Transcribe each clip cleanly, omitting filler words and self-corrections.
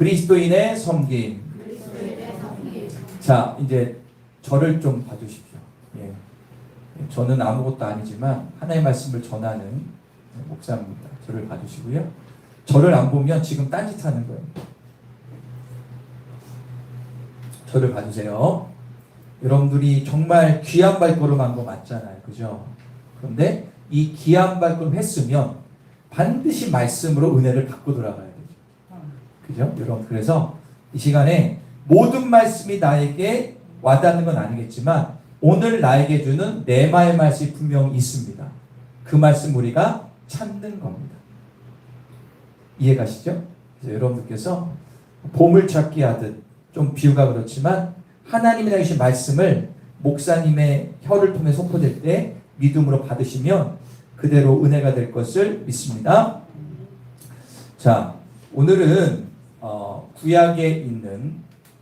그리스도인의 섬김. 자, 이제 저를 좀 봐주십시오. 예. 저는 아무것도 아니지만 하나님의 말씀을 전하는 목사입니다. 저를 봐주시고요. 저를 안 보면 지금 딴짓하는 거예요. 저를 봐주세요. 여러분들이 정말 귀한 발걸음한 거 맞잖아요. 그죠? 그런데 이 귀한 발걸음 했으면 반드시 말씀으로 은혜를 받고 돌아가야 되죠. 그죠? 여러분, 그래서 이 시간에 모든 말씀이 나에게 와닿는 건 아니겠지만 오늘 나에게 주는 레마의 말씀이 분명히 있습니다. 그 말씀 우리가 찾는 겁니다. 이해가시죠? 그래서 여러분들께서 보물찾기 하듯, 좀 비유가 그렇지만 하나님이 주신 말씀을 목사님의 혀를 통해 선포될 때 믿음으로 받으시면 그대로 은혜가 될 것을 믿습니다. 자, 오늘은 구약에 있는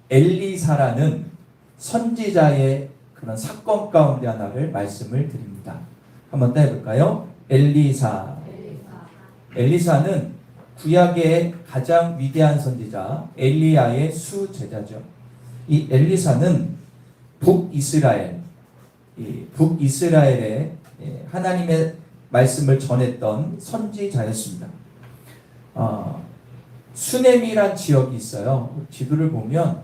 엘리사라는 선지자의 그런 사건 가운데 하나를 말씀을 드립니다. 한번 더 해볼까요? 엘리사는 구약의 가장 위대한 선지자 엘리야의 수제자죠. 이 엘리사는 북이스라엘에 하나님의 말씀을 전했던 선지자였습니다. 수넴이란 지역이 있어요. 지도를 보면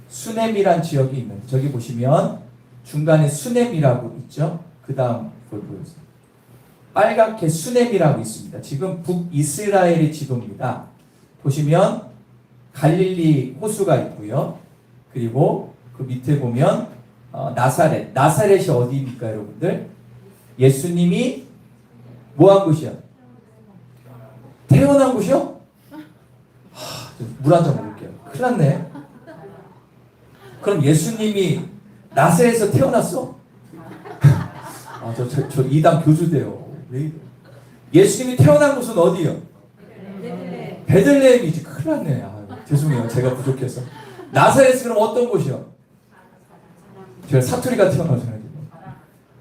수넴이란 지역이 있는데 저기 보시면 중간에 수넴이라고 있죠. 그 다음 보여주세요. 빨갛게 수넴이라고 있습니다. 지금 북이스라엘의 지도입니다. 보시면 갈릴리 호수가 있고요. 그리고 그 밑에 보면 나사렛이 어디입니까, 여러분들? 예수님이 뭐한 곳이야? 태어난 곳이요? 물 한 잔 먹을게요. 큰일 났네. 그럼 예수님이 나사렛에서 태어났어? 저 이단 교주대요. 왜 이래? 예수님이 태어난 곳은 어디요? 베들레헴이지. 큰일 났네. 죄송해요. 제가 부족해서. 나사렛은 그럼 어떤 곳이요? 제가 사투리가 태어나잖아요.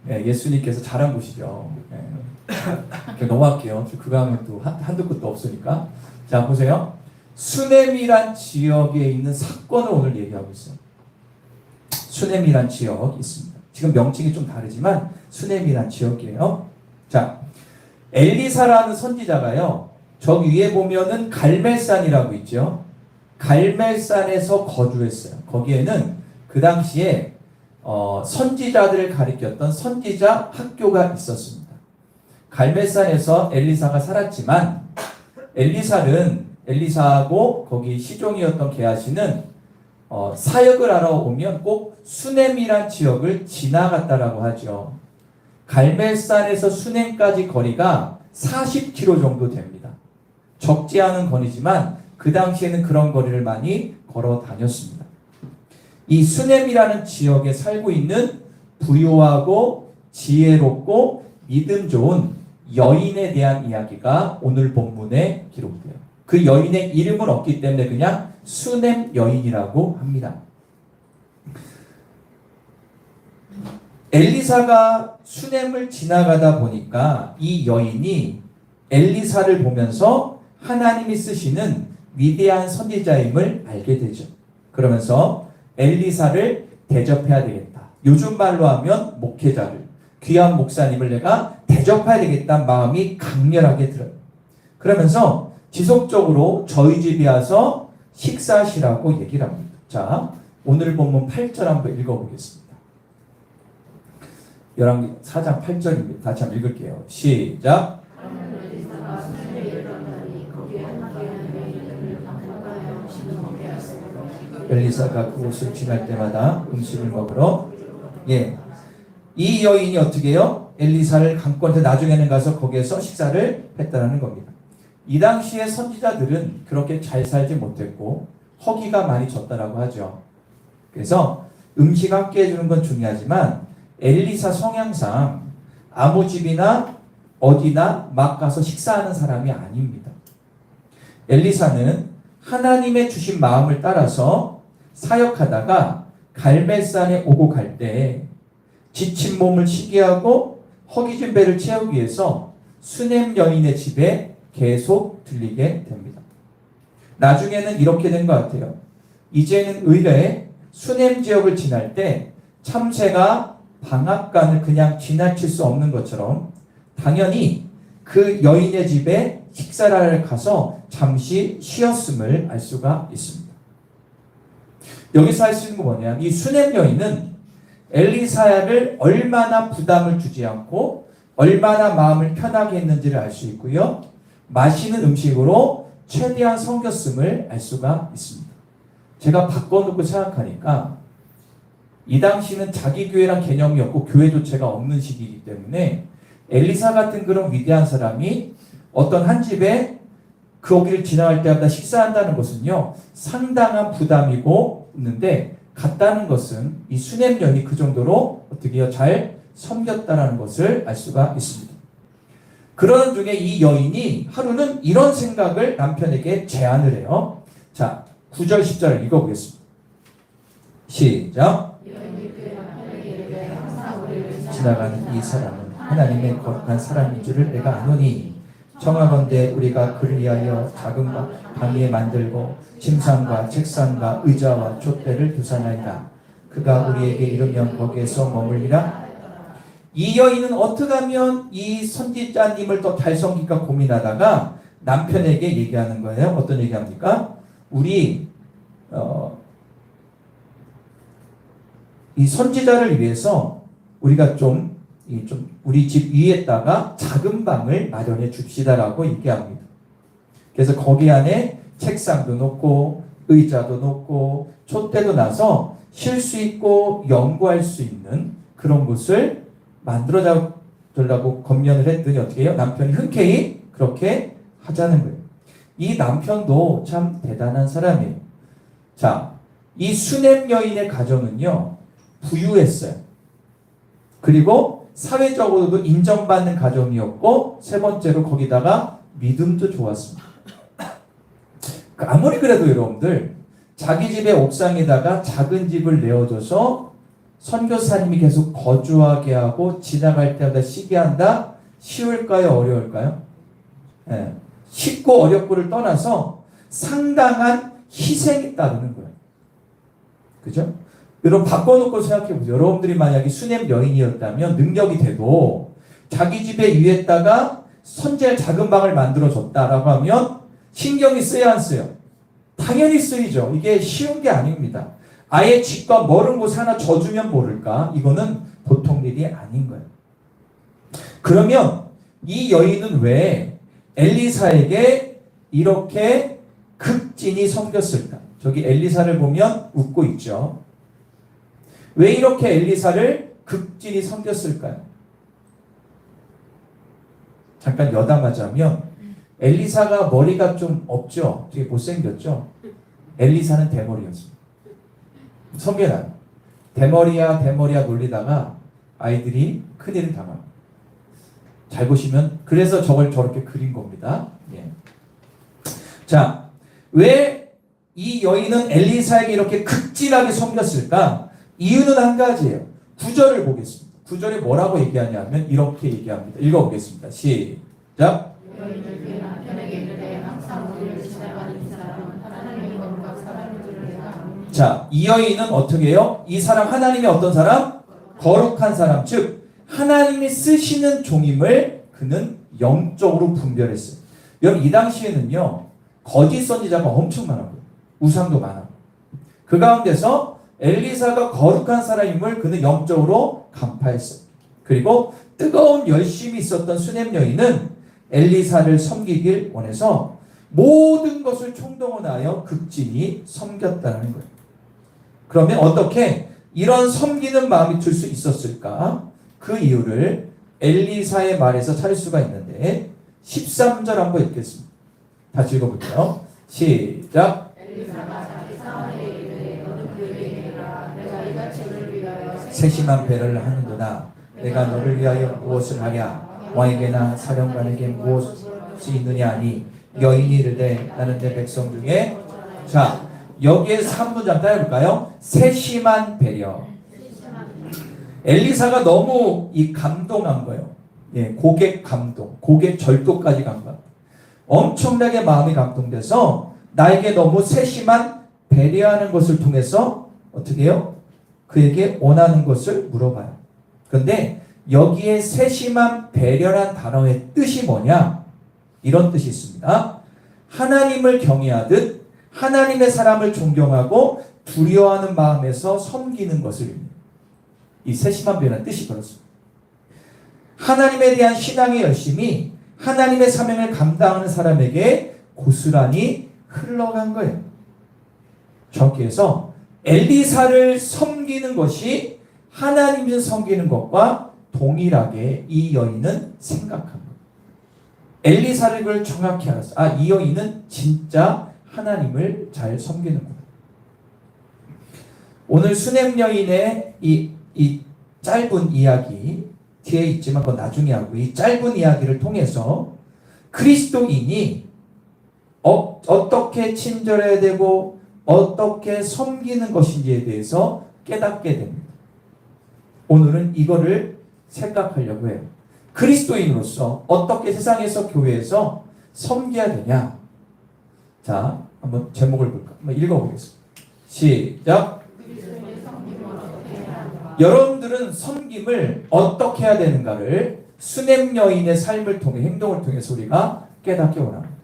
예수님께서 자란 곳이죠. 넘어갈게요. 그거 하면 또 한두 끝도 없으니까. 자, 보세요. 수넴이란 지역에 있는 사건을 오늘 얘기하고 있어요. 수넴이란 지역이 있습니다. 지금 명칭이 좀 다르지만 수넴이란 지역이에요. 자, 엘리사라는 선지자가요. 저 위에 보면은 갈멜산이라고 있죠. 갈멜산에서 거주했어요. 거기에는 그 당시에 선지자들을 가리켰던 선지자 학교가 있었습니다. 갈멜산에서 엘리사가 살았지만 엘리사하고 거기 시종이었던 게하시는 사역을 하러 오면 꼭 수넴이란 지역을 지나갔다라고 하죠. 갈멜산에서 수넴까지 거리가 40km 정도 됩니다. 적지 않은 거리지만 그 당시에는 그런 거리를 많이 걸어 다녔습니다. 이 수넴이라는 지역에 살고 있는 부유하고 지혜롭고 믿음 좋은 여인에 대한 이야기가 오늘 본문에 기록돼요. 그 여인의 이름은 없기 때문에 그냥 수넴 여인이라고 합니다. 엘리사가 수넴을 지나가다 보니까 이 여인이 엘리사를 보면서 하나님이 쓰시는 위대한 선지자임을 알게 되죠. 그러면서 엘리사를 대접해야 되겠다. 요즘 말로 하면 목회자를, 귀한 목사님을 내가 대접해야 되겠다는 마음이 강렬하게 들어요. 그러면서 지속적으로 저희 집에 와서 식사하시라고 얘기를 합니다. 자, 오늘 본문 8절 한번 읽어보겠습니다. 열왕기 4장 8절입니다. 다시 한번 읽을게요. 시작. 엘리사가 그곳을 지날 때마다 음식을 먹으러 이 여인이 어떻게 해요? 엘리사를 감고 나중에는 가서 거기에서 식사를 했다는 겁니다. 이 당시의 선지자들은 그렇게 잘 살지 못했고 허기가 많이 졌다라고 하죠. 그래서 음식 함께 해주는 건 중요하지만 엘리사 성향상 아무 집이나 어디나 막 가서 식사하는 사람이 아닙니다. 엘리사는 하나님의 주신 마음을 따라서 사역하다가 갈멜산에 오고 갈 때 지친 몸을 쉬게 하고 허기진 배를 채우기 위해서 수넴 여인의 집에 계속 들리게 됩니다. 나중에는 이렇게 된 것 같아요. 이제는 의뢰 수냄 지역을 지날 때 참새가 방앗간을 그냥 지나칠 수 없는 것처럼 당연히 그 여인의 집에 식사를 하러 가서 잠시 쉬었음을 알 수가 있습니다. 여기서 할 수 있는 건 뭐냐? 이 수냄 여인은 엘리사를 얼마나 부담을 주지 않고 얼마나 마음을 편하게 했는지를 알 수 있고요. 마시는 음식으로 최대한 섬겼음을 알 수가 있습니다. 제가 바꿔놓고 생각하니까 이 당시는 자기 교회란 개념이 없고 교회 조체가 없는 시기이기 때문에 엘리사 같은 그런 위대한 사람이 어떤 한 집에 거기를 지나갈 때마다 식사한다는 것은요 상당한 부담이고 있는데 갔다는 것은 이 수냄 여인이 그 정도로 어떻게 해요? 잘 섬겼다는 것을 알 수가 있습니다. 그러는 중에 이 여인이 하루는 이런 생각을 남편에게 제안을 해요. 자, 9절 10절을 읽어보겠습니다. 시작. 지나가는 이 사람은 하나님의 거룩한 사람인 줄을 내가 아노니 청하건대 우리가 그를 위하여 작은 방 위에 만들고 침상과 책상과 의자와 촛대를 두사나이다. 그가 우리에게 이르면 거기에서 머물리라. 이 여인은 어떻게 하면 이 선지자님을 더 잘 섬길까 고민하다가 남편에게 얘기하는 거예요. 어떤 얘기합니까? 우리 이 선지자를 위해서 우리가 좀 우리 집 위에다가 작은 방을 마련해 줍시다라고 얘기합니다. 그래서 거기 안에 책상도 놓고 의자도 놓고 촛대도 놔서 쉴 수 있고 연구할 수 있는 그런 곳을 만들어 달라고 건면을 했더니 어떻게 해요? 남편이 흔쾌히 그렇게 하자는 거예요. 이 남편도 참 대단한 사람이에요. 자, 이 수냄 여인의 가정은요 부유했어요. 그리고 사회적으로도 인정받는 가정이었고 세 번째로 거기다가 믿음도 좋았습니다. 아무리 그래도 여러분들 자기 집의 옥상에다가 작은 집을 내어줘서 선교사님이 계속 거주하게 하고 지나갈 때마다 쉬게 한다? 쉬울까요? 어려울까요? 네. 쉽고 어렵고를 떠나서 상당한 희생이 따르는 거예요. 그죠? 여러분 바꿔놓고 생각해보세요. 여러분들이 만약에 수냄 여인이었다면 능력이 돼도 자기 집에 위에다가 선제 작은 방을 만들어줬다라고 하면 신경이 쓰여 안 쓰여? 당연히 쓰이죠. 이게 쉬운 게 아닙니다. 아예 집과 멀은 곳에 하나 져주면 모를까? 이거는 보통 일이 아닌 거예요. 그러면 이 여인은 왜 엘리사에게 이렇게 극진히 섬겼을까? 저기 엘리사를 보면 웃고 있죠. 왜 이렇게 엘리사를 극진히 섬겼을까요? 잠깐 여담하자면 엘리사가 머리가 좀 없죠? 되게 못생겼죠? 엘리사는 대머리였습니다. 섬겨놔요. 대머리야 놀리다가 아이들이 큰일을 당합니다. 잘 보시면 그래서 저걸 저렇게 그린 겁니다. 예. 자, 왜 이 여인은 엘리사에게 이렇게 극진하게 섬겼을까? 이유는 한 가지예요. 9절을 보겠습니다. 9절에 뭐라고 얘기하냐면 이렇게 얘기합니다. 읽어보겠습니다. 시작. 자, 이 여인은 어떻게 해요? 이 사람 하나님의 어떤 사람? 거룩한 사람. 즉 하나님이 쓰시는 종임을 그는 영적으로 분별했어요. 여러분 이 당시에는요 거짓 선지자가 엄청 많았고요. 우상도 많았고 그 가운데서 엘리사가 거룩한 사람임을 그는 영적으로 간파했어요. 그리고 뜨거운 열심이 있었던 수냄 여인은 엘리사를 섬기길 원해서 모든 것을 총동원하여 극진히 섬겼다는 거예요. 그러면 어떻게 이런 섬기는 마음이 들 수 있었을까? 그 이유를 엘리사의 말에서 찾을 수가 있는데 13절 한번 읽겠습니다. 다시 읽어볼게요. 시작. 세심한 배려를 하는구나. 내가 너를 위하여 무엇을 하랴? 왕에게나 사령관에게 무엇이 있느냐 하니 여인이 이르되 나는 내 백성 중에 자 여기에서 한 문장 따라볼까요? 세심한 배려. 엘리사가 너무 감동한 거예요. 예, 고객 감동, 고객 절도까지 간 거예요. 엄청나게 마음이 감동돼서 나에게 너무 세심한 배려하는 것을 통해서 어떻게 해요? 그에게 원하는 것을 물어봐요. 그런데 여기에 세심한 배려란 단어의 뜻이 뭐냐? 이런 뜻이 있습니다. 하나님을 경외하듯 하나님의 사람을 존경하고 두려워하는 마음에서 섬기는 것을 입니다. 이 세심한 배려는 뜻이 그렇습니다. 하나님에 대한 신앙의 열심이 하나님의 사명을 감당하는 사람에게 고스란히 흘러간 거예요. 정확히 해서 엘리사를 섬기는 것이 하나님을 섬기는 것과 동일하게 이 여인은 생각한 거예요. 엘리사를 그걸 정확히 알았어. 이 여인은 진짜 하나님을 잘 섬기는구나. 오늘 수냄 여인의 이 짧은 이야기 뒤에 있지만 그건 나중에 하고, 이 짧은 이야기를 통해서 그리스도인이 어떻게 친절해야 되고 어떻게 섬기는 것인지에 대해서 깨닫게 됩니다. 오늘은 이거를 생각하려고 해요. 그리스도인으로서 어떻게 세상에서 교회에서 섬겨야 되냐. 자, 한번 제목을 볼까? 한번 읽어보겠습니다. 시작. 여러분들은 섬김을 어떻게 해야 되는가를 수냄 여인의 삶을 통해, 행동을 통해서 우리가 깨닫기 원합니다.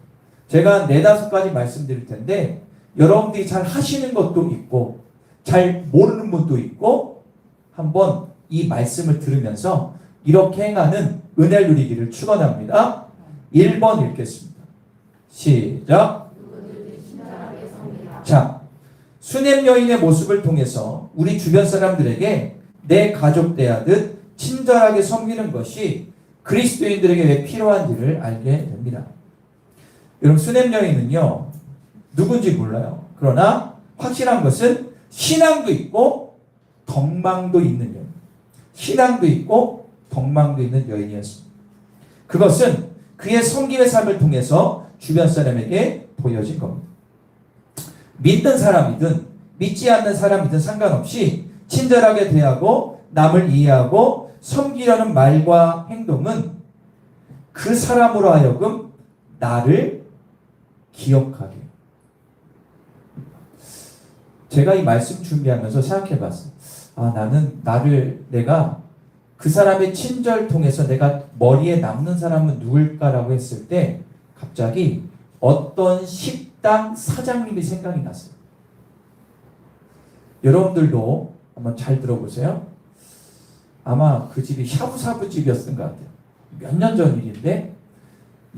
제가 4-5가지 말씀드릴 텐데 여러분들이 잘 하시는 것도 있고 잘 모르는 분도 있고, 한번 이 말씀을 들으면서 이렇게 행하는 은혜를 누리기를 축원합니다. 1번 읽겠습니다. 시작. 자, 수냄 여인의 모습을 통해서 우리 주변 사람들에게 내 가족 대하듯 친절하게 섬기는 것이 그리스도인들에게 왜 필요한지를 알게 됩니다. 여러분, 수냄 여인은요, 누군지 몰라요. 그러나 확실한 것은 신앙도 있고 덕망도 있는 여인. 신앙도 있고 덕망도 있는 여인이었습니다. 그것은 그의 섬김의 삶을 통해서 주변 사람에게 보여진 겁니다. 믿는 사람이든 믿지 않는 사람이든 상관없이 친절하게 대하고 남을 이해하고 섬기려는 말과 행동은 그 사람으로 하여금 나를 기억하게. 제가 이 말씀 준비하면서 생각해 봤어요. 나는 내가 그 사람의 친절 통해서 내가 머리에 남는 사람은 누굴까라고 했을 때 갑자기 어떤 식당 사장님이 생각이 났어요. 여러분들도 한번 잘 들어보세요. 아마 그 집이 샤브샤브 집이었던 것 같아요. 몇 년 전 일인데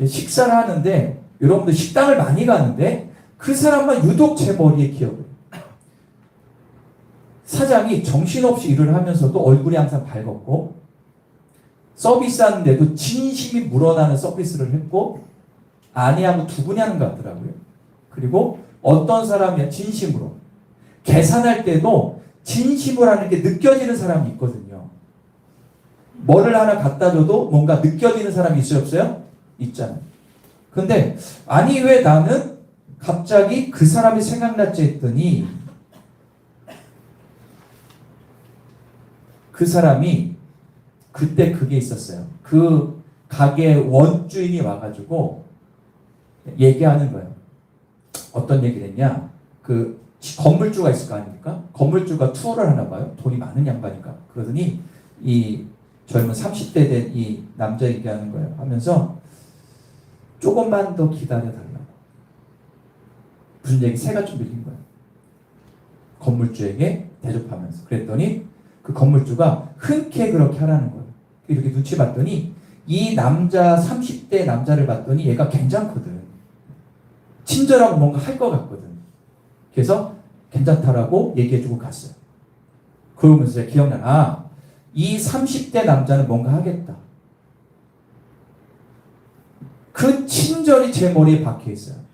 식사를 하는데, 여러분들 식당을 많이 가는데 그 사람만 유독 제 머리에 기억을. 사장이 정신없이 일을 하면서도 얼굴이 항상 밝았고, 서비스하는데도 진심이 묻어나는 서비스를 했고, 아내하고 두 분이 하는 것 같더라고요. 그리고 어떤 사람이 진심으로 계산할 때도 진심으로 하는 게 느껴지는 사람이 있거든요. 뭐를 하나 갖다 줘도 뭔가 느껴지는 사람이 있어요, 없어요? 있잖아요. 근데 왜 나는 갑자기 그 사람이 생각났지 했더니, 그 사람이 그때 그게 있었어요. 그 가게 원주인이 와가지고 얘기하는 거예요. 어떤 얘기를 했냐? 그 건물주가 있을 거 아닙니까? 건물주가 투어를 하나 봐요. 돈이 많은 양반이니까. 그러더니 이 젊은 30대 된 이 남자 얘기하는 거예요. 하면서 조금만 더 기다려달라고. 무슨 얘기? 새가 좀 밀린 거예요. 건물주에게 대접하면서. 그랬더니 그 건물주가 흔쾌히 그렇게 하라는 거예요. 이렇게 눈치 봤더니 이 남자 30대 남자를 봤더니 얘가 괜찮거든. 친절하고 뭔가 할 것 같거든. 그래서 괜찮다라고 얘기해주고 갔어요. 그러면서 기억나. 이 30대 남자는 뭔가 하겠다. 그 친절이 제 머리에 박혀 있어요.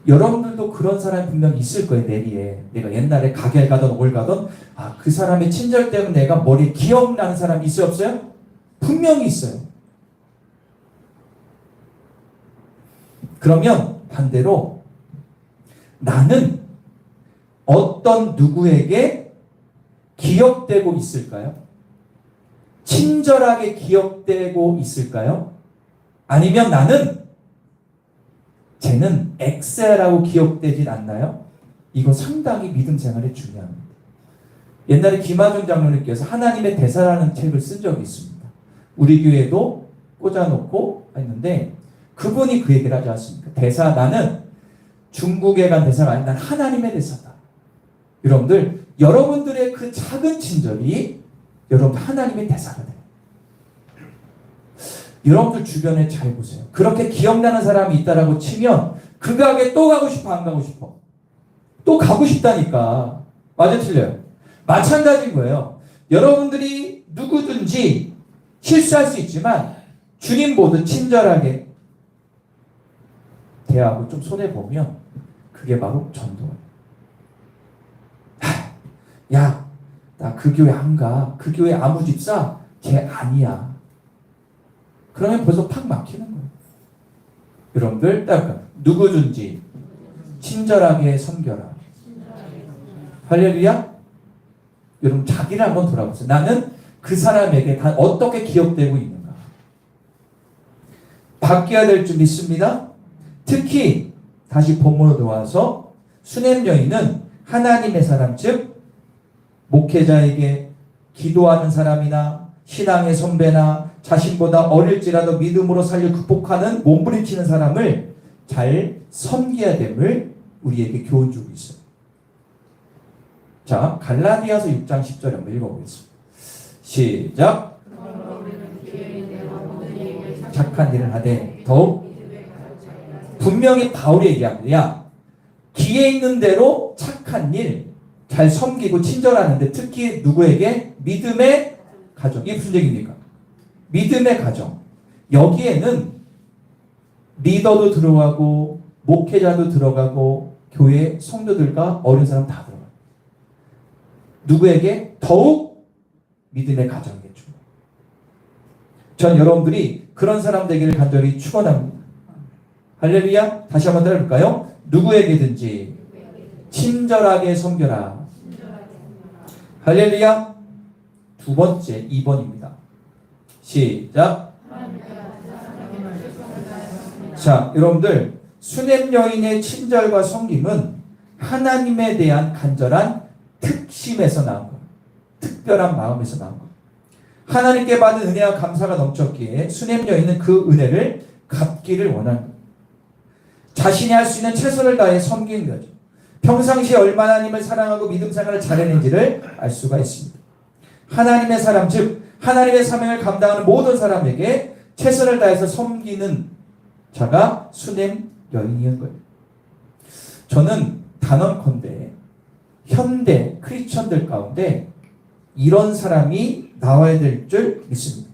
여러분들도 그런 사람이 분명 있을 거예요. 내리에. 내가 옛날에 가게 가던 어딜 가던 그 사람의 친절 때문에 내가 머리에 기억나는 사람이 있어요, 없어요? 분명히 있어요. 그러면 반대로 나는 어떤 누구에게 기억되고 있을까요? 친절하게 기억되고 있을까요? 아니면 나는 쟤는 X라고 기억되진 않나요? 이거 상당히 믿음 생활에 중요합니다. 옛날에 김하준 장로님께서 하나님의 대사라는 책을 쓴 적이 있습니다. 우리 교회도 꽂아놓고 했는데 그분이 그 얘기를 하지 않습니까? 대사, 나는 중국에 간 대사가 아니라 난 하나님의 대사다. 여러분들, 여러분들의 그 작은 친절이 여러분 하나님의 대사가 돼요. 여러분들 주변에 잘 보세요. 그렇게 기억나는 사람이 있다라고 치면 그 가게 또 가고 싶어, 안 가고 싶어? 또 가고 싶다니까. 맞아, 틀려요? 마찬가지인 거예요. 여러분들이 누구든지 실수할 수 있지만 주님보다 친절하게 대하고 좀 손해보면 그게 바로 전도예요. 야, 나 그 교회 안 가. 그 교회 아무 집사 걔 아니야. 그러면 벌써 팍 막히는 거예요. 여러분들 딱 누구든지 친절하게 섬겨라. 할렐루야. 여러분 자기를 한번 돌아보세요. 나는 그 사람에게 어떻게 기억되고 있는가. 바뀌어야 될 줄 믿습니다. 특히 다시 본문으로 들어와서 수냄 여인은 하나님의 사람, 즉 목회자에게 기도하는 사람이나 신앙의 선배나 자신보다 어릴지라도 믿음으로 살려 극복하는 몸부림치는 사람을 잘 섬겨야 됨을 우리에게 교훈 주고 있어요. 자, 갈라디아서 6장 10절 한번 읽어보겠습니다. 시작. 착한 일을 하되 더욱 분명히 바울이 얘기합니다. 야, 기회 있는 대로 착한 일 잘 섬기고 친절하는데 특히 누구에게? 믿음의 가정. 이게 무슨 얘기입니까? 믿음의 가정. 여기에는 리더도 들어가고 목회자도 들어가고 교회 성도들과 어린 사람 다 들어가요. 누구에게? 더욱 믿음의 가정이겠죠. 전 여러분들이 그런 사람 되기를 간절히 축원합니다. 할렐루야. 다시 한번 따라해볼까요? 누구에게든지 친절하게 섬겨라. 할렐루야. 두 번째 2번입니다. 시작. 자, 여러분들 수냄 여인의 친절과 섬김은 하나님에 대한 간절한 특심에서 나온 거예요. 특별한 마음에서 나온 거예요. 하나님께 받은 은혜와 감사가 넘쳤기에 수냄 여인은 그 은혜를 갚기를 원하는 거예요. 자신이 할 수 있는 최선을 다해 섬기는 거죠. 평상시에 얼마나 하나님을 사랑하고 믿음 생활을 잘했는지를 알 수가 있습니다. 하나님의 사람, 즉 하나님의 사명을 감당하는 모든 사람에게 최선을 다해서 섬기는 자가 수냄 여인이었던 거예요. 저는 단언컨대 현대 크리스천들 가운데 이런 사람이 나와야 될 줄 믿습니다.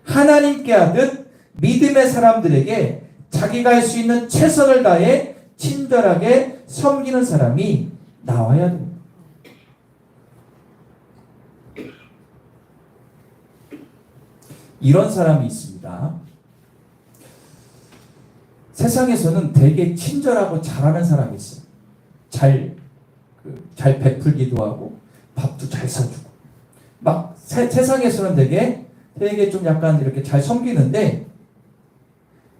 하나님께 하듯 믿음의 사람들에게 자기가 할 수 있는 최선을 다해 친절하게 섬기는 사람이 나와야 됩니다. 이런 사람이 있습니다. 세상에서는 되게 친절하고 잘하는 사람이 있어요. 잘 베풀기도 하고 밥도 잘 사주고 막 세상에서는 되게 좀 약간 이렇게 잘 섬기는데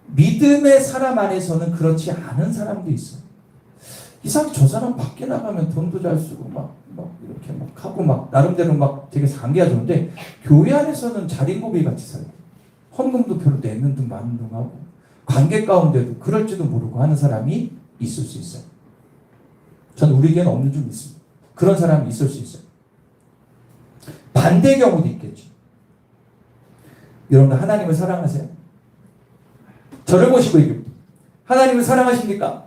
믿음의 사람 안에서는 그렇지 않은 사람도 있어요. 이상 저 사람 밖에 나가면 돈도 잘 쓰고 막 이렇게 막 하고 막 나름대로 막 되게 상기가 좋은데 교회 안에서는 자린고비 같이 살아요. 헌금도 별로 내는 둥 마는 둥 하고 관계 가운데도 그럴지도 모르고 하는 사람이 있을 수 있어요. 전 우리 교회는 없는 줄 믿습니다. 그런 사람이 있을 수 있어요. 반대 경우도 있겠죠. 여러분들 하나님을 사랑하세요? 저를 보시고 얘기합니다. 하나님을 사랑하십니까?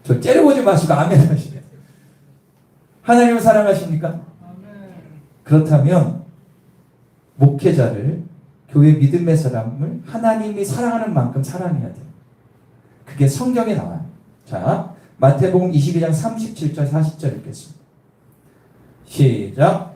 저 째려보지 마시고 아멘 하시네요. 하나님을 사랑하십니까? 그렇다면 목회자를 교회 믿음의 사람을 하나님이 사랑하는 만큼 사랑해야 돼요. 그게 성경에 나와요. 자, 마태복음 22장 37절 40절 읽겠습니다. 시작.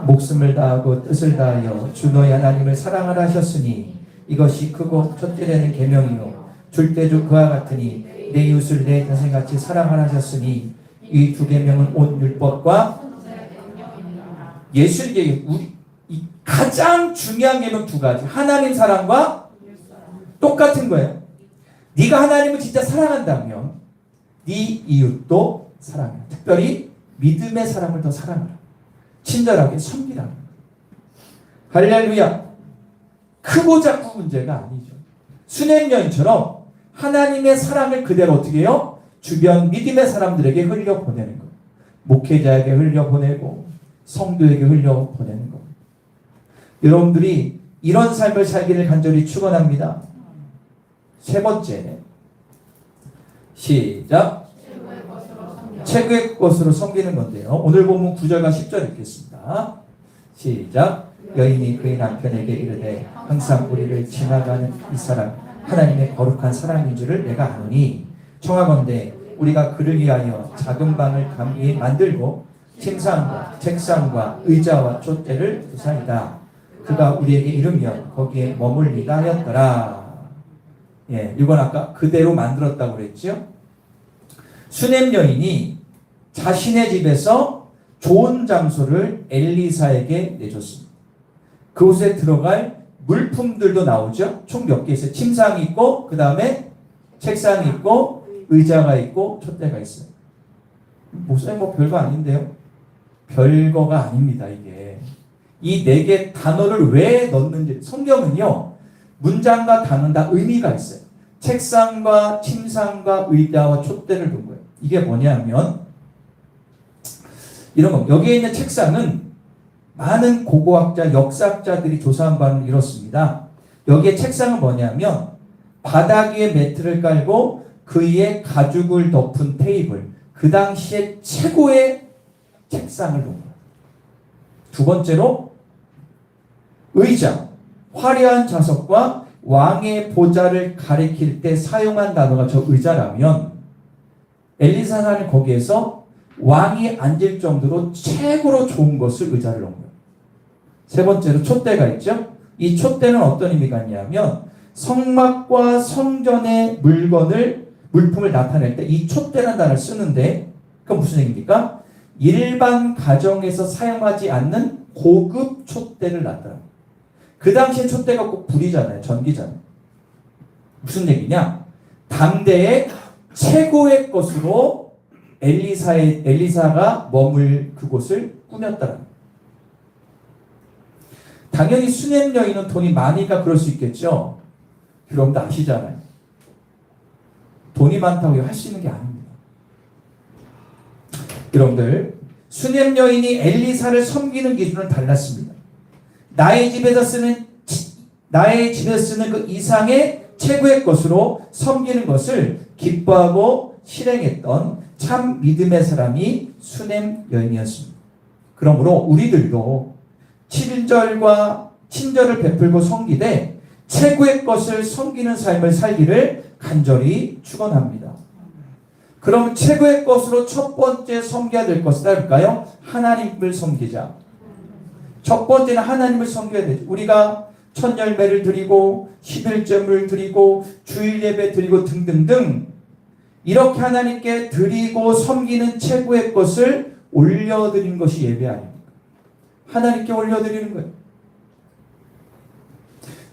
목숨을 다하고 뜻을 다하여 주 너희 하나님을 사랑하라 하셨으니 이것이 크고 첫째 되는 계명이요 줄 때 주 그와 같으니 내 이웃을 내 자신같이 사랑하라 하셨으니 이 두 계명은 온 율법과 예수님께 이 가장 중요한 계명 두 가지. 하나님 사랑과 똑같은 거예요. 네가 하나님을 진짜 사랑한다면 네 이웃도 사랑해라. 특별히 믿음의 사람을 더 사랑하라. 친절하게 섬기라. 할렐루야. 크고 작고 문제가 아니죠. 수냄 여인처럼 하나님의 사랑을 그대로 어떻게 해요? 주변 믿음의 사람들에게 흘려보내는 거예요. 목회자에게 흘려보내고 성도에게 흘려보내는 거예요. 여러분들이 이런 삶을 살기를 간절히 축원합니다. 세 번째, 시작. 최고의 것으로 섬기는 건데요. 오늘 본문 9절과 10절 읽겠습니다. 시작. 여인이 그의 남편에게 이르되 항상 우리를 지나가는 이 사람 하나님의 거룩한 사람인 줄을 내가 아노니 청하건대 우리가 그를 위하여 작은 방을 감히 만들고 침상과 책상과 의자와 촛대를 두사이다. 그가 우리에게 이르면 거기에 머물리다 하였더라. 예, 이건 아까 그대로 만들었다고 그랬죠. 수냄 여인이 자신의 집에서 좋은 장소를 엘리사에게 내줬습니다. 그곳에 들어갈 물품들도 나오죠. 총 몇 개 있어요. 침상이 있고 그 다음에 책상이 있고 의자가 있고 촛대가 있어요. 목사님 뭐 별거 아닌데요? 별거가 아닙니다. 이게 이 네 개 단어를 왜 넣는지 성경은요 문장과 단어는 다 의미가 있어요. 책상과 침상과 의자와 촛대를 둔 거예요. 이게 뭐냐면 이런 거. 여기에 있는 책상은 많은 고고학자, 역사학자들이 조사한 바는 이렇습니다. 여기에 책상은 뭐냐면 바닥 위에 매트를 깔고 그 위에 가죽을 덮은 테이블. 그 당시에 최고의 책상을 놓은 거예요. 두 번째로 의자. 화려한 좌석과 왕의 보좌를 가리킬 때 사용한 단어가 저 의자라면 엘리사는 거기에서 왕이 앉을 정도로 최고로 좋은 것을 의자를 놓은 거예요. 세 번째로 촛대가 있죠. 이 촛대는 어떤 의미가 있냐면 성막과 성전의 물품을 나타낼 때 이 촛대라는 단어를 쓰는데 그건 무슨 얘기입니까? 일반 가정에서 사용하지 않는 고급 촛대를 나타냅니다. 그 당시에 촛대가 꼭 불이잖아요. 전기잖아요. 무슨 얘기냐? 당대의 최고의 것으로 엘리사가 머물 그곳을 꾸몄다는. 당연히 수냄 여인은 돈이 많으니까 그럴 수 있겠죠. 여러분도 아시잖아요. 돈이 많다고 할 수 있는 게 아닙니다. 여러분들 수냄 여인이 엘리사를 섬기는 기준은 달랐습니다. 나의 집에서 쓰는 그 이상의 최고의 것으로 섬기는 것을 기뻐하고 실행했던 참 믿음의 사람이 수냄 여인이었습니다. 그러므로 우리들도 친절을 베풀고 섬기되 최고의 것을 섬기는 삶을 살기를 간절히 축원합니다. 그럼 최고의 것으로 첫 번째 섬겨야 될 것은 뭘까요? 하나님을 섬기자. 첫 번째는 하나님을 섬겨야 되죠. 우리가 첫 열매를 드리고 11점을 드리고 주일 예배 드리고 등등등 이렇게 하나님께 드리고 섬기는 최고의 것을 올려드리는 것이 예배 아닙니까? 하나님께 올려드리는 거예요.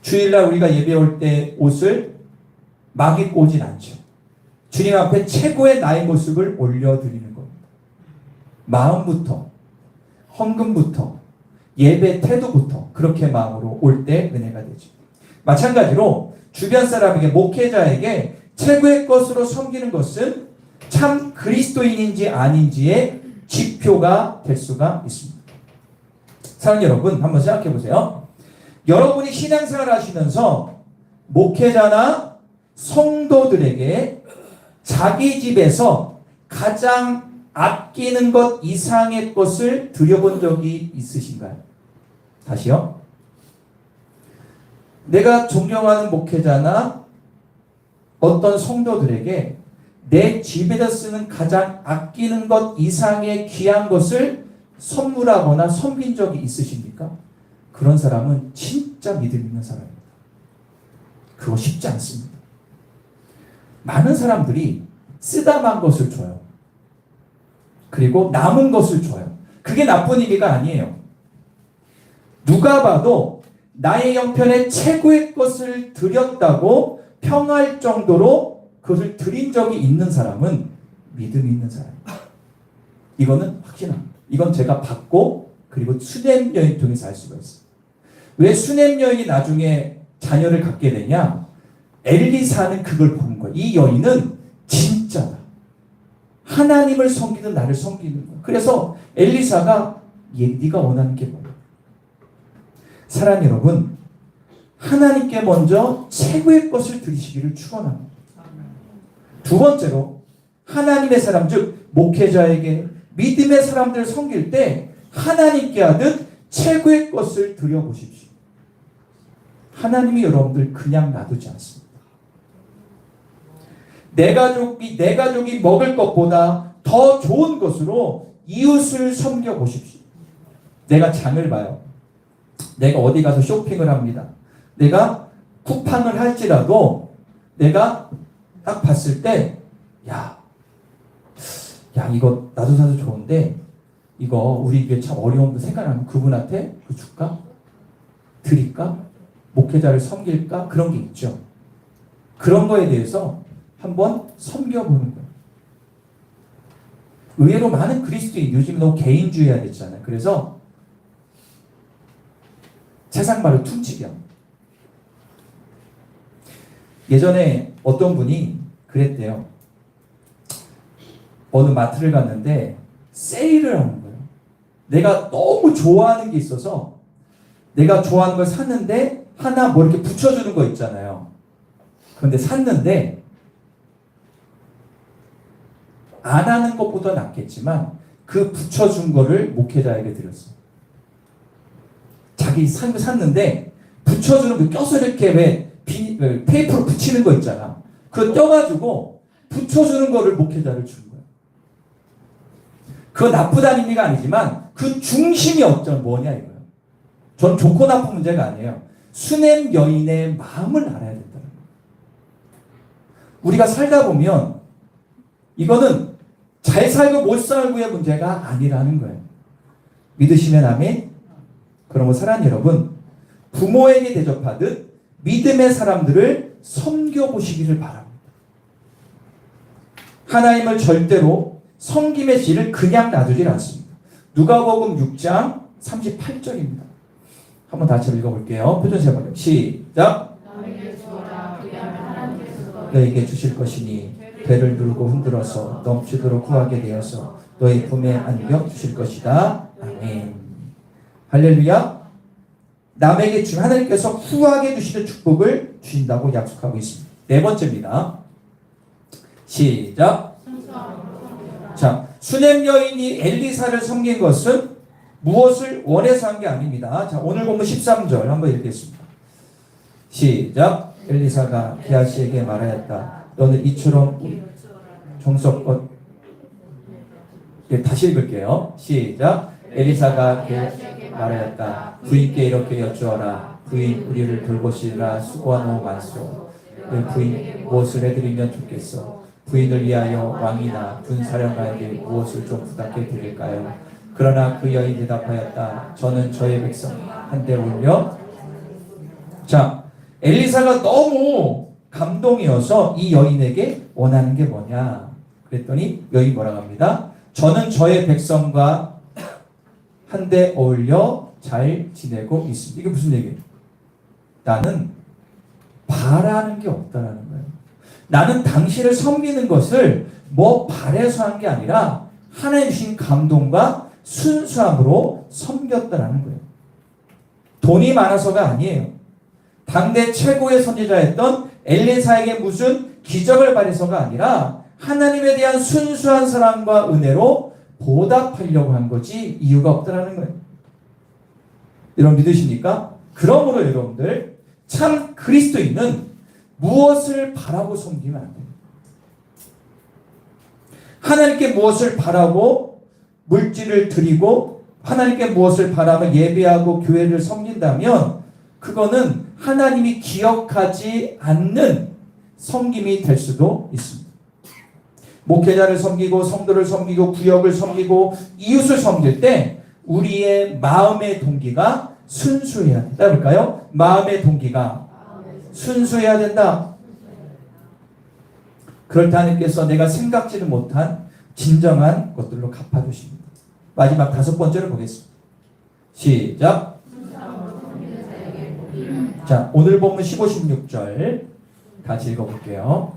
주일날 우리가 예배 올 때 옷을 막 입고 오진 않죠. 주님 앞에 최고의 나의 모습을 올려드리는 겁니다. 마음부터, 헌금부터, 예배 태도부터 그렇게 마음으로 올 때 은혜가 되죠. 마찬가지로 주변 사람에게, 목회자에게 최고의 것으로 섬기는 것은 참 그리스도인인지 아닌지의 지표가 될 수가 있습니다. 사랑하는 여러분, 한번 생각해 보세요. 여러분이 신앙생활 하시면서 목회자나 성도들에게 자기 집에서 가장 아끼는 것 이상의 것을 드려본 적이 있으신가요? 다시요. 내가 존경하는 목회자나 어떤 성도들에게 내 집에다 쓰는 가장 아끼는 것 이상의 귀한 것을 선물하거나 섬긴 적이 있으십니까? 그런 사람은 진짜 믿음 있는 사람입니다. 그거 쉽지 않습니다. 많은 사람들이 쓰다만 것을 줘요. 그리고 남은 것을 줘요. 그게 나쁜 의미가 아니에요. 누가 봐도 나의 형편에 최고의 것을 드렸다고 평할 정도로 그것을 드린 적이 있는 사람은 믿음이 있는 사람입니다. 이거는 확신합니다. 이건 제가 받고 그리고 수냄 여인 통해서 알 수가 있어요. 왜 수냄 여인이 나중에 자녀를 갖게 되냐? 엘리사는 그걸 본 거예요. 이 여인은 진짜다. 하나님을 섬기는 나를 섬기는 거야. 그래서 엘리사가 네가 원하는 게 뭐야? 사랑 여러분, 하나님께 먼저 최고의 것을 드리시기를 축원합니다. 두 번째로 하나님의 사람 즉 목회자에게 믿음의 사람들을 섬길 때 하나님께 하듯 최고의 것을 드려보십시오. 하나님이 여러분들 그냥 놔두지 않습니다. 내 가족이 먹을 것보다 더 좋은 것으로 이웃을 섬겨보십시오. 내가 장을 봐요. 내가 어디 가서 쇼핑을 합니다. 내가 쿠팡을 할지라도 내가 딱 봤을 때 야 이거 나도 사도 좋은데 이거 우리 교회 참 어려운 거 생각나면 그분한테 그거 줄까? 드릴까? 목회자를 섬길까? 그런 게 있죠. 그런 거에 대해서 한번 섬겨보는 거예요. 의외로 많은 그리스도인 요즘 너무 개인주의가 됐잖아요. 그래서 세상 말로 퉁치기야. 예전에 어떤 분이 그랬대요. 어느 마트를 갔는데 세일을 하는 거예요. 내가 너무 좋아하는 게 있어서 내가 좋아하는 걸 샀는데 하나 뭐 이렇게 붙여주는 거 있잖아요. 그런데 샀는데 안 하는 것보다 낫겠지만 그 붙여준 거를 목회자에게 드렸어요. 자기 산 거 샀는데 붙여주는 거 껴서 이렇게 왜 테이프로 붙이는 거 있잖아. 그거 껴가지고 붙여주는 거를 목회자를 준 거예요. 그거 나쁘다는 의미가 아니지만 그 중심이 뭐냐 이거예요. 전 좋고 나쁜 문제가 아니에요. 수냄 여인의 마음을 알아야 된다는 거예요. 우리가 살다 보면 이거는 잘 살고 못 살고의 문제가 아니라는 거예요. 믿으시면 아멘? 그러므로 사랑하는 여러분, 부모에게 대접하듯 믿음의 사람들을 섬겨보시기를 바랍니다. 하나님을 절대로 섬김의 질을 그냥 놔두질 않습니다. 누가복음 6장 38절입니다. 한번 다시 읽어볼게요. 표준 세번역 시작. 너에게 주실 것이니 배를 누르고 흔들어서 넘치도록 구하게 되어서 너희 품에 안겨 주실 것이다. 아멘. 할렐루야. 남에게 하나님께서 후하게 주시는 축복을 주신다고 약속하고 있습니다. 네 번째입니다. 시작. 자, 수냄 여인이 엘리사를 섬긴 것은 무엇을 원해서 한 게 아닙니다. 자, 오늘 본문 13절 한번 읽겠습니다. 시작. 엘리사가 게하시에게 말하였다. 너는 이처럼 정석껏 다시 읽을게요. 시작. 엘리사가 게하시에게 말하였다. 부인께 이렇게 여쭈어라. 부인 우리를 돌보시라. 수고가 너무 많소. 부인 무엇을 해드리면 좋겠어. 부인을 위하여 왕이나 군사령관에게 무엇을 좀 부탁해 드릴까요? 그러나 그 여인 대답하였다. 저는 저의 백성 한데 올려. 자, 엘리사가 너무 감동이어서 이 여인에게 원하는 게 뭐냐? 그랬더니 여인 뭐라고 합니다. 저는 저의 백성과 한데 어울려 잘 지내고 있습니다. 이게 무슨 얘기예요? 나는 바라는 게 없다라는 거예요. 나는 당신을 섬기는 것을 뭐 바래서 한 게 아니라 하나님 주신 감동과 순수함으로 섬겼다라는 거예요. 돈이 많아서가 아니에요. 당대 최고의 선지자였던 엘리사에게 무슨 기적을 바래서가 아니라 하나님에 대한 순수한 사랑과 은혜로 보답하려고 한 거지 이유가 없다라는 거예요. 여러분 믿으십니까? 그러므로 여러분들 참 그리스도인은 무엇을 바라고 섬기면 안 돼요. 하나님께 무엇을 바라고 물질을 드리고 하나님께 무엇을 바라며 예배하고 교회를 섬긴다면 그거는 하나님이 기억하지 않는 섬김이 될 수도 있습니다. 목회자를 섬기고 성도를 섬기고 구역을 섬기고 이웃을 섬길 때 우리의 마음의 동기가 순수해야 된다. 해볼까요? 마음의 동기가 순수해야 된다. 그럴 때 하나님께서 내가 생각지를 못한 진정한 것들로 갚아주십니다. 마지막 5번째로 보겠습니다. 시작. 자, 오늘 본문 15, 16절 같이 읽어볼게요.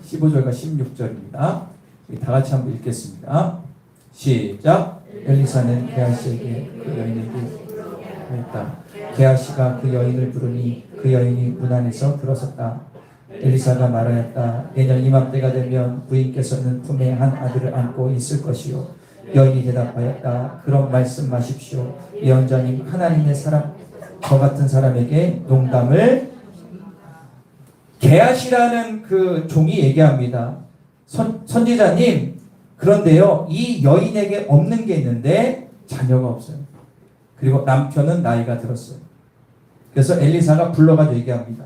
15절과 16절입니다. 다 같이 한번 읽겠습니다. 시작. 엘리사는 게하시에게 그 여인에게 했다. 게하시가 그 여인을 부르니 그 여인이 문 안에서 들어섰다. 엘리사가 말하였다. 내년 이맘때가 되면 부인께서는 품에 한 아들을 안고 있을 것이요. 여인이 대답하였다. 그럼 말씀하십시오. 예언자님, 하나님의 사람, 저 같은 사람에게 농담을. 게하시라는 그 종이 얘기합니다. 선지자님, 그런데요, 이 여인에게 없는 게 있는데 자녀가 없어요. 그리고 남편은 나이가 들었어요. 그래서 엘리사가 불러가지고 얘기합니다.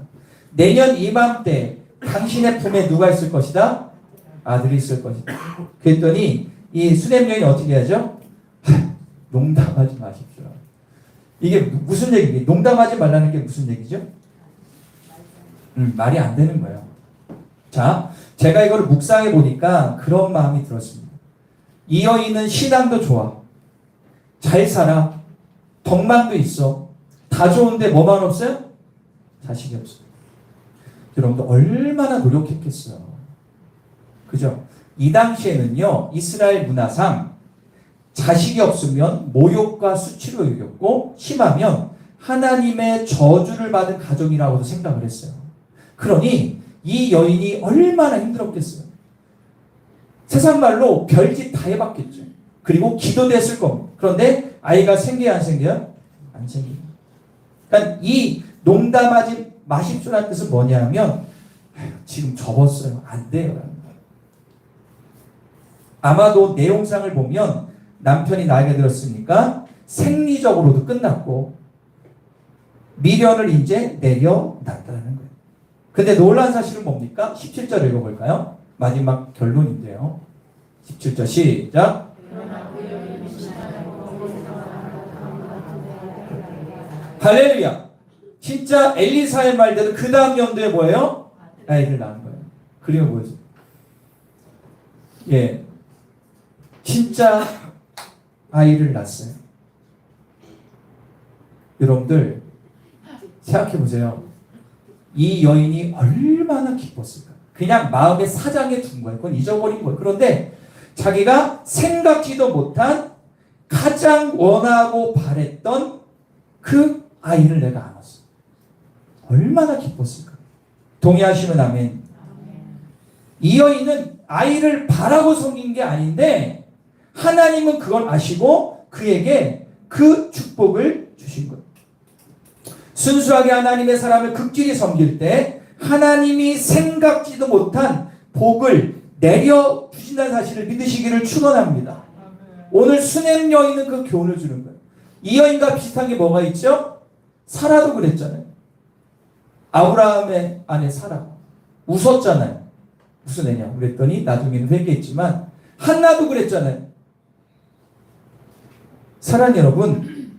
내년 이맘때 당신의 품에 누가 있을 것이다? 아들이 있을 것이다. 그랬더니 이 수냄 여인이 어떻게 하죠? 농담하지 마십시오. 이게 무슨 얘기예요? 농담하지 말라는 게 무슨 얘기죠? 말이 안 되는 거예요. 자, 제가 이거를 묵상해 보니까 그런 마음이 들었습니다. 이 여인은 신앙도 좋아. 잘 살아. 덕망도 있어. 다 좋은데 뭐만 없어요? 자식이 없어요. 여러분들 얼마나 노력했겠어요. 그죠? 이 당시에는요, 이스라엘 문화상 자식이 없으면 모욕과 수치로 여겼고, 심하면 하나님의 저주를 받은 가정이라고도 생각을 했어요. 그러니 이 여인이 얼마나 힘들었겠어요. 세상 말로 별짓 다 해봤겠죠. 그리고 기도도 했을 겁니다. 그런데 아이가 생겨야 안 생겨요? 안 생겨요. 그러니까 이 농담하지 마십시오라는 뜻은 뭐냐면 지금 접었어요. 안 돼요. 아마도 내용상을 보면 남편이 나이가 들었으니까 생리적으로도 끝났고 미련을 이제 내려놨다는 거예요. 근데 놀라운 사실은 뭡니까? 17절 읽어볼까요? 마지막 결론인데요. 17절 시작. 할렐루야. 진짜 엘리사의 말대로 그 다음 연도에 뭐예요? 아이를 낳은 거예요. 그리고 뭐였어요? 예, 진짜 아이를 낳았어요. 여러분들 생각해 보세요. 이 여인이 얼마나 기뻤을까? 그냥 마음의 사장에 둔 거예요. 그건 잊어버린 거예요. 그런데 자기가 생각지도 못한 가장 원하고 바랬던 그 아이를 내가 안았어. 얼마나 기뻤을까? 동의하시면 아멘. 이 여인은 아이를 바라고 섬긴 게 아닌데 하나님은 그걸 아시고 그에게 그 축복을 주신 거예요. 순수하게 하나님의 사람을 극진히 섬길 때 하나님이 생각지도 못한 복을 내려 주신다는 사실을 믿으시기를 축원합니다. 오늘 수냄 여인은 그 교훈을 주는 거예요. 이 여인과 비슷한 게 뭐가 있죠? 사라도 그랬잖아요. 아브라함의 아내 사라 웃었잖아요. 무슨 애냐 그랬더니 나중에는 회개했지만 한나도 그랬잖아요. 사랑하는 여러분,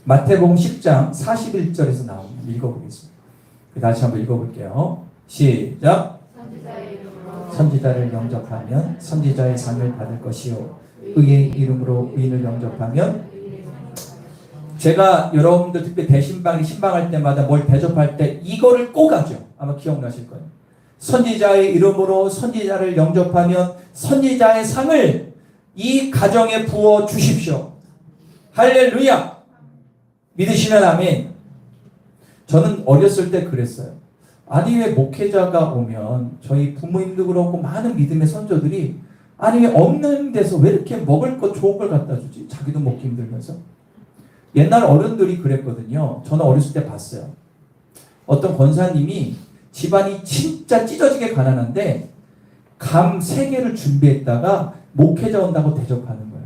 마태복음 10장 41절에서 나옵니다. 읽어보겠습니다. 다시 한번 읽어볼게요. 시작. 선지자를 영접하면 선지자의 상을 받을 것이요 의의 이름으로 의인을 영접하면. 제가 여러분들 특히 대신방이 신방할 때마다 뭘 대접할 때 이거를 꼭 하죠. 아마 기억나실 거예요. 선지자의 이름으로 선지자를 영접하면 선지자의 상을 이 가정에 부어 주십시오. 할렐루야. 믿으시면 아멘. 저는 어렸을 때 그랬어요. 아니 왜 목회자가 오면 저희 부모님도 그렇고 많은 믿음의 선조들이 아니 왜 없는 데서 왜 이렇게 먹을 것 좋은 걸 갖다 주지? 자기도 먹기 힘들면서. 옛날 어른들이 그랬거든요. 저는 어렸을 때 봤어요. 어떤 권사님이 집안이 진짜 찢어지게 가난한데 감 3개를 준비했다가 목회자 온다고 대접하는 거예요.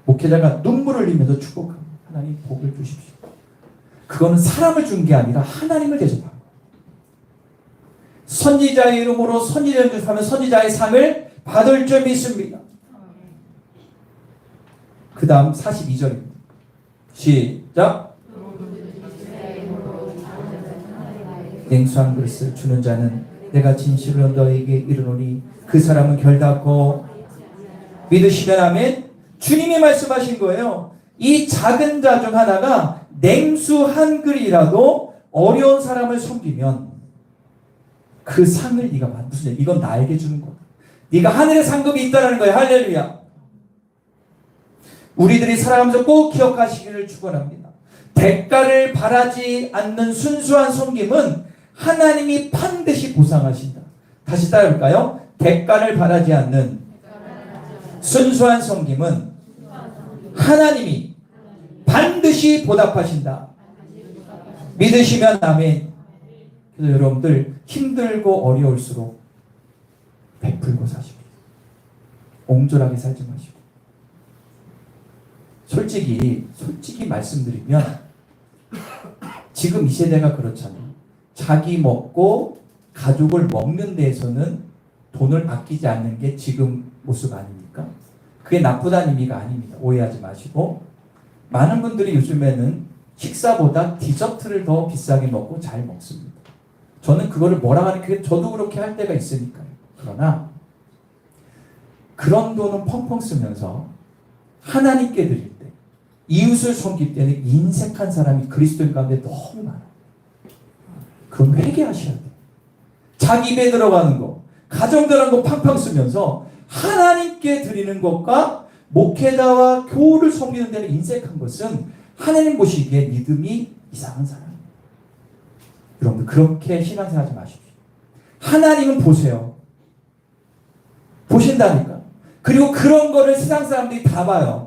목회자가 눈물을 흘리면서 축복합니다. 하나님 복을 주십시오. 그거는 사람을 준 게 아니라 하나님을 대접하는 거예요. 선지자의 이름으로 선지자를 대접하면 선지자의 상을 받을 줄 믿습니다. 그 그 다음 42절입니다. 시작. 냉수한 그릇을 주는 자는 내가 진실로 너에게 이르노니 그 사람은 결단코 믿으시면 아멘. 주님이 말씀하신 거예요. 이 작은 자 중 하나가 냉수 한 그릇이라도 어려운 사람을 섬기면 그 상을 네가 받는 무슨 일? 이건 나에게 주는 거야. 네가 하늘의 상급이 있다는 거예요. 할렐루야. 우리들이 살아가면서 꼭 기억하시기를 축원합니다. 대가를 바라지 않는 순수한 섬김은 하나님이 반드시 보상하신다. 다시 따라볼까요? 대가를 바라지 않는 순수한 섬김은 하나님이 반드시 보답하신다. 믿으시면 아멘. 그래서 여러분들 힘들고 어려울수록 베풀고 사시고 옹졸하게 살지 마시고 솔직히 말씀드리면 지금 이 세대가 그렇잖아요. 자기 먹고 가족을 먹는 데에서는 돈을 아끼지 않는 게 지금 모습 아닙니까? 그게 나쁘다는 의미가 아닙니다. 오해하지 마시고 많은 분들이 요즘에는 식사보다 디저트를 더 비싸게 먹고 잘 먹습니다. 저는 그거를 뭐라 하는 게 저도 그렇게 할 때가 있으니까요. 그러나 그런 돈은 펑펑 쓰면서 하나님께 드릴 때 이웃을 섬길 때는 인색한 사람이 그리스도인 가운데 너무 많아요. 그럼 회개하셔야 돼요. 자기 입에 들어가는 거, 가정 들어가는 거 팡팡 쓰면서 하나님께 드리는 것과 목회자와 교우를 섬기는 데는 인색한 것은 하나님 보시기에 믿음이 이상한 사람이에요. 여러분들 그렇게 신앙생활 하지 마십시오. 하나님은 보세요. 보신다니까. 그리고 그런 거를 세상 사람들이 다 봐요.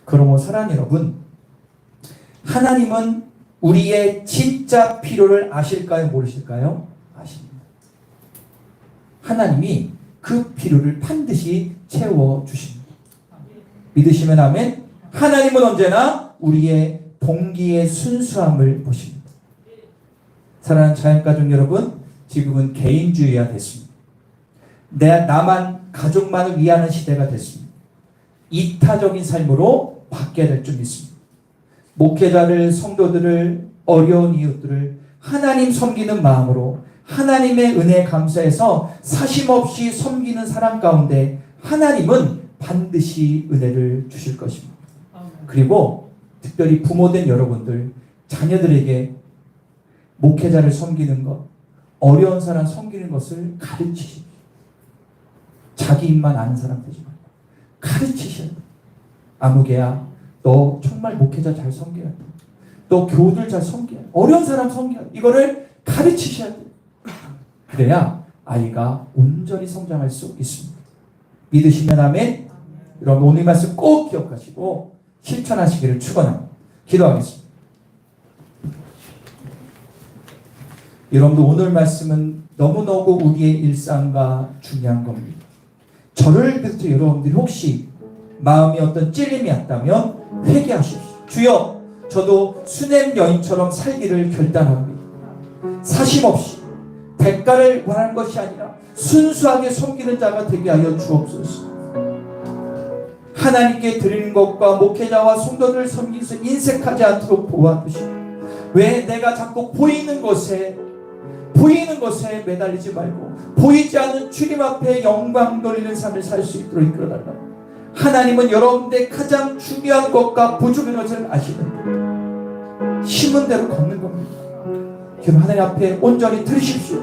그러므로 사랑하는 여러분, 하나님은 우리의 진짜 필요를 아실까요? 모르실까요? 아십니다. 하나님이 그 필요를 반드시 채워주십니다. 믿으시면 아멘. 하나님은 언제나 우리의 동기의 순수함을 보십니다. 사랑하는 자연가족 여러분, 지금은 개인주의가 됐습니다. 나만 가족만을 위하는 시대가 됐습니다. 이타적인 삶으로 바뀌어야 될 줄 믿습니다. 목회자를, 성도들을, 어려운 이웃들을 하나님 섬기는 마음으로 하나님의 은혜에 감사해서 사심없이 섬기는 사람 가운데 하나님은 반드시 은혜를 주실 것입니다. 그리고 특별히 부모된 여러분들, 자녀들에게 목회자를 섬기는 것, 어려운 사람 섬기는 것을 가르치십시오. 자기 입만 아는 사람 되지 말고 가르치셔야 돼요. 아무개야, 너 정말 목회자 잘 섬겨야 돼. 너 교우들 잘 섬겨야 돼. 어려운 사람 섬겨야 돼. 이거를 가르치셔야 돼요. 그래야 아이가 온전히 성장할 수 있습니다. 믿으시면 아멘. 여러분 오늘 말씀 꼭 기억하시고 실천하시기를 축원합니다. 기도하겠습니다. 여러분들 오늘 말씀은 너무너무 우리의 일상과 중요한 겁니다. 저를 비롯해 여러분들이 혹시 마음이 어떤 찔림이 있다면 회개하십시오. 주여, 저도 수냄 여인처럼 살기를 결단합니다. 사심없이 대가를 원하는 것이 아니라 순수하게 섬기는 자가 되게 하여 주옵소서. 하나님께 드리는 것과 목회자와 성도들을 섬기면서 인색하지 않도록 도와주시고, 왜 내가 자꾸 보이는 것에 매달리지 말고 보이지 않는 주님 앞에 영광 돌리는 삶을 살 수 있도록 이끌어달라. 하나님은 여러분들의 가장 중요한 것과 부족한 것을 아시는데 심은 대로 걷는 겁니다. 지금 하나님 앞에 온전히 들으십시오.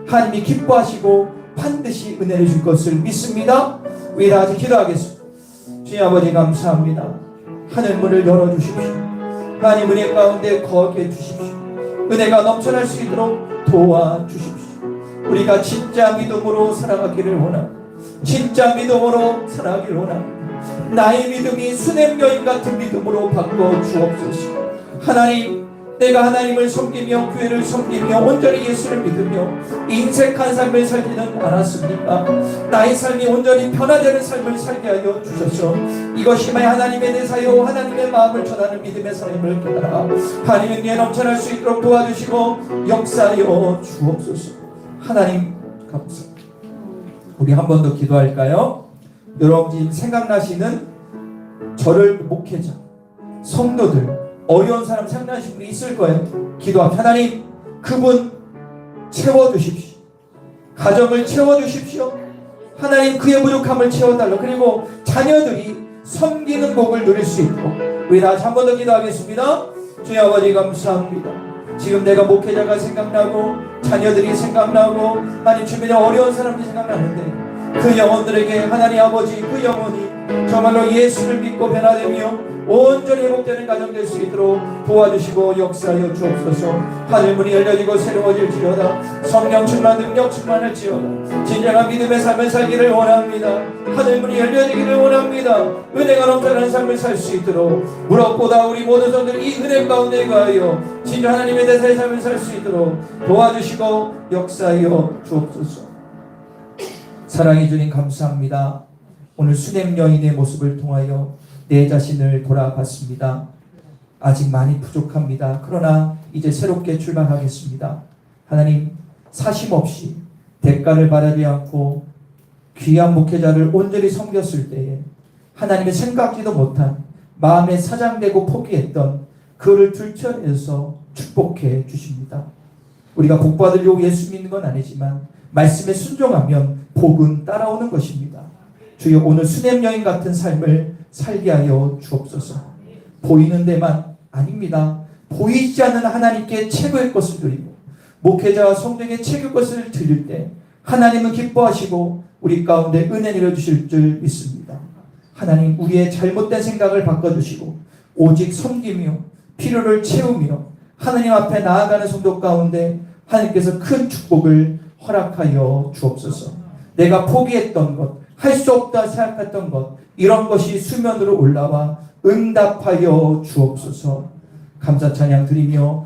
하나님이 기뻐하시고 반드시 은혜를 줄 것을 믿습니다. 우리 다 같이 기도하겠습니다. 주님 아버지 감사합니다. 하늘문을 열어주십시오. 하나님 은혜 가운데 거하게 해주십시오. 은혜가 넘쳐날 수 있도록 도와주십시오. 우리가 진짜 믿음으로 살아가기를 원합니다. 진짜 믿음으로 살아가기를 원합니다. 나의 믿음이 수냄 여인 같은 믿음으로 바꿔 주옵소서. 하나님, 내가 하나님을 섬기며 교회를 섬기며 온전히 예수를 믿으며 인색한 삶을 살지는 않았습니까? 나의 삶이 온전히 변화되는 삶을 살게 하여 주셔서 이것이 하나님의 대사요 하나님의 마음을 전하는 믿음의 삶을 깨달아 하나님의 은혜에 넘쳐날 수 있도록 도와주시고 역사하여 주옵소서. 하나님 감사합니다. 우리 한 번 더 기도할까요? 여러분 생각나시는 저를 목회자, 성도들, 어려운 사람 생각나시는 분이 있을 거예요. 기도합니다. 하나님, 그분 채워주십시오. 가정을 채워주십시오. 하나님, 그의 부족함을 채워달라. 그리고 자녀들이 섬기는 복을 누릴 수 있도록 우리 다시 한 번 더 기도하겠습니다. 주여 아버지 감사합니다. 지금 내가 목회자가 생각나고 자녀들이 생각나고 하나님 주변에 어려운 사람들이 생각나는데 그 영혼들에게 하나님 아버지 그 영혼이 정말로 예수를 믿고 변화되며 온전히 회복되는 가정 될 수 있도록 도와주시고 역사하여 주옵소서. 하늘문이 열려지고 새로워질지어다. 성령 충만 능력 충만할지어다. 진정한 믿음의 삶을 살기를 원합니다. 하늘문이 열려지기를 원합니다. 은혜가 넘쳐나는 삶을 살 수 있도록 무엇보다 우리 모든 성들이 이 은혜 가운데 가하여 진정 하나님의 대사의 삶을 살 수 있도록 도와주시고 역사하여 주옵소서. 사랑해 주님 감사합니다. 오늘 수냄 여인의 모습을 통하여 내 자신을 돌아봤습니다. 아직 많이 부족합니다. 그러나 이제 새롭게 출발하겠습니다. 하나님, 사심없이 대가를 바라지 않고 귀한 목회자를 온전히 섬겼을 때에 하나님의 생각지도 못한 마음에 사장되고 포기했던 그를 들춰내서 축복해 주십니다. 우리가 복 받으려고 예수 믿는 건 아니지만 말씀에 순종하면 복은 따라오는 것입니다. 주여 오늘 수냄 여인 같은 삶을 살게 하여 주옵소서. 보이는 데만 아닙니다. 보이지 않는 하나님께 최고의 것을 드리고 목회자와 성도에게 최고의 것을 드릴 때 하나님은 기뻐하시고 우리 가운데 은혜 내려주실 줄 믿습니다. 하나님, 우리의 잘못된 생각을 바꿔주시고 오직 섬기며 필요를 채우며 하나님 앞에 나아가는 성도 가운데 하나님께서 큰 축복을 허락하여 주옵소서. 내가 포기했던 것, 할 수 없다 생각했던 것, 이런 것이 수면으로 올라와 응답하여 주옵소서. 감사 찬양 드리며